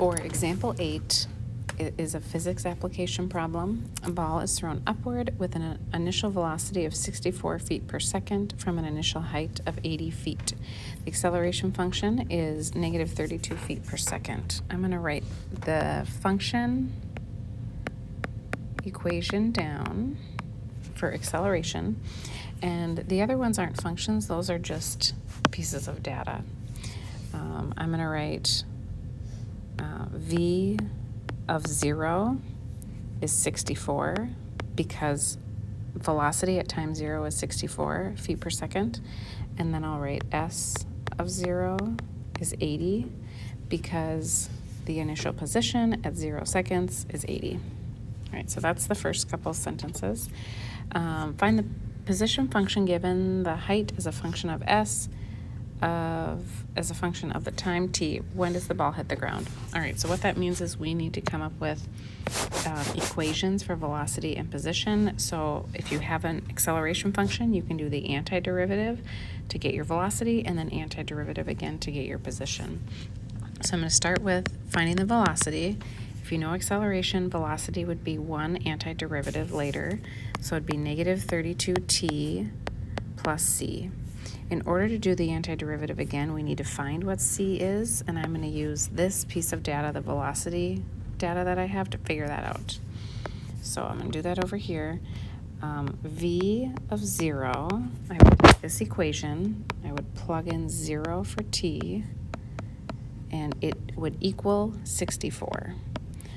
For example 8, it is a physics application problem. A ball is thrown upward with an initial velocity of 64 feet per second from an initial height of 80 feet. The acceleration function is negative 32 feet per second. I'm going to write the function equation down for acceleration, and the other ones aren't functions, those are just pieces of data. I'm going to write v of 0 is 64 because velocity at time 0 is 64 feet per second, and then I'll write s of 0 is 80 because the initial position at 0 seconds is 80. All right, so that's the first couple sentences. Find the position function given the height is a function of s as a function of the time t. When does the ball hit the ground? All right, so what that means is we need to come up with equations for velocity and position. So if you have an acceleration function, you can do the antiderivative to get your velocity and then antiderivative again to get your position. So I'm going to start with finding the velocity. If you know acceleration, velocity would be one antiderivative later. So it'd be negative 32t plus c. In order to do the antiderivative again, we need to find what c is, and I'm going to use this piece of data, the velocity data that I have, to figure that out. So I'm going to do that over here. V of 0, I would take this equation, I would plug in 0 for t, and it would equal 64.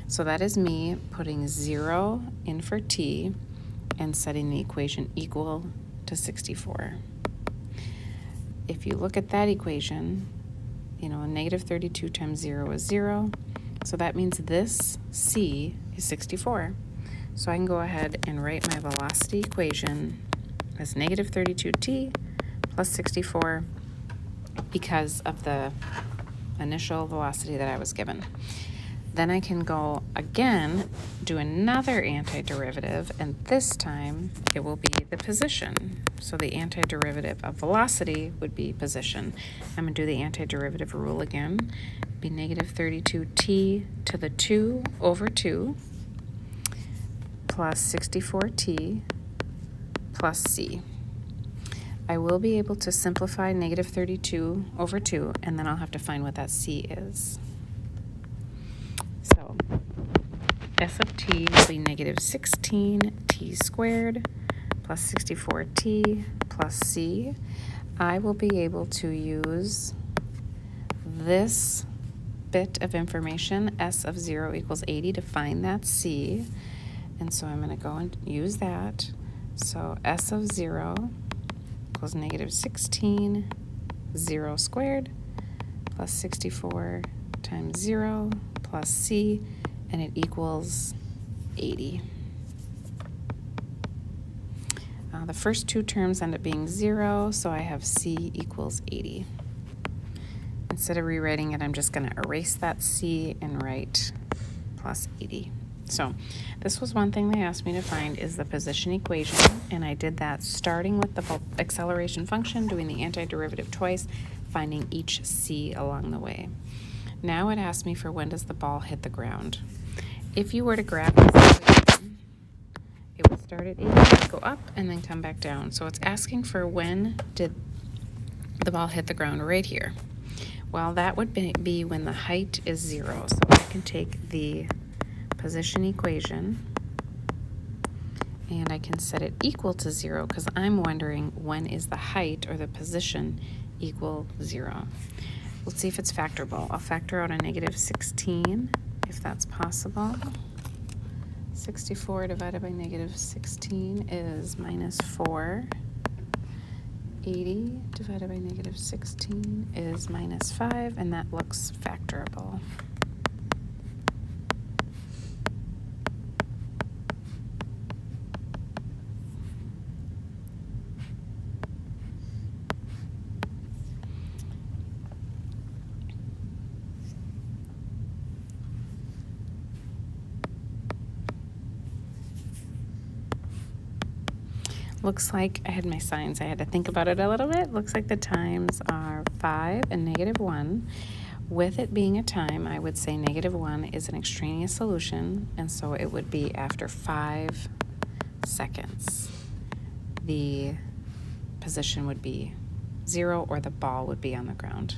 So that is me putting 0 in for t and setting the equation equal to 64. If you look at that equation, negative 32 times 0 is 0. So that means this c is 64. So I can go ahead and write my velocity equation as negative 32t plus 64 because of the initial velocity that I was given. Then I can go again, do another antiderivative, and this time it will be the position. So the antiderivative of velocity would be position. I'm going to do the antiderivative rule again. It'd be negative 32t to the 2 over 2 plus 64t plus c. I will be able to simplify negative 32 over 2, and then I'll have to find what that c is. So s of t will be negative 16t squared plus 64t plus c. I will be able to use this bit of information, s of 0 equals 80, to find that c. And so I'm going to go and use that. So s of 0 equals negative 16, 0 squared, plus 64 times 0 plus c, and it equals 80. The first two terms end up being 0, so I have c equals 80. Instead of rewriting it, I'm just going to erase that c and write plus 80. So this was one thing they asked me to find, is the position equation, and I did that starting with the acceleration function, doing the antiderivative twice, finding each c along the way. Now it asked me for when does the ball hit the ground. If you were to grab this equation, it would start at 80, go up, and then come back down. So it's asking for when did the ball hit the ground right here. Well, that would be when the height is 0. So I can take the position equation and I can set it equal to 0 because I'm wondering when is the height or the position equal 0. Let's see if it's factorable. I'll factor out a negative 16 if that's possible. 64 divided by negative 16 is minus 4. 80 divided by negative 16 is minus 5, and that looks factorable. Looks like I had my signs. I had to think about it a little bit. Looks like the times are 5 and negative 1. With it being a time, I would say -1 is an extraneous solution, and so it would be after 5 seconds. The position would be 0, or the ball would be on the ground.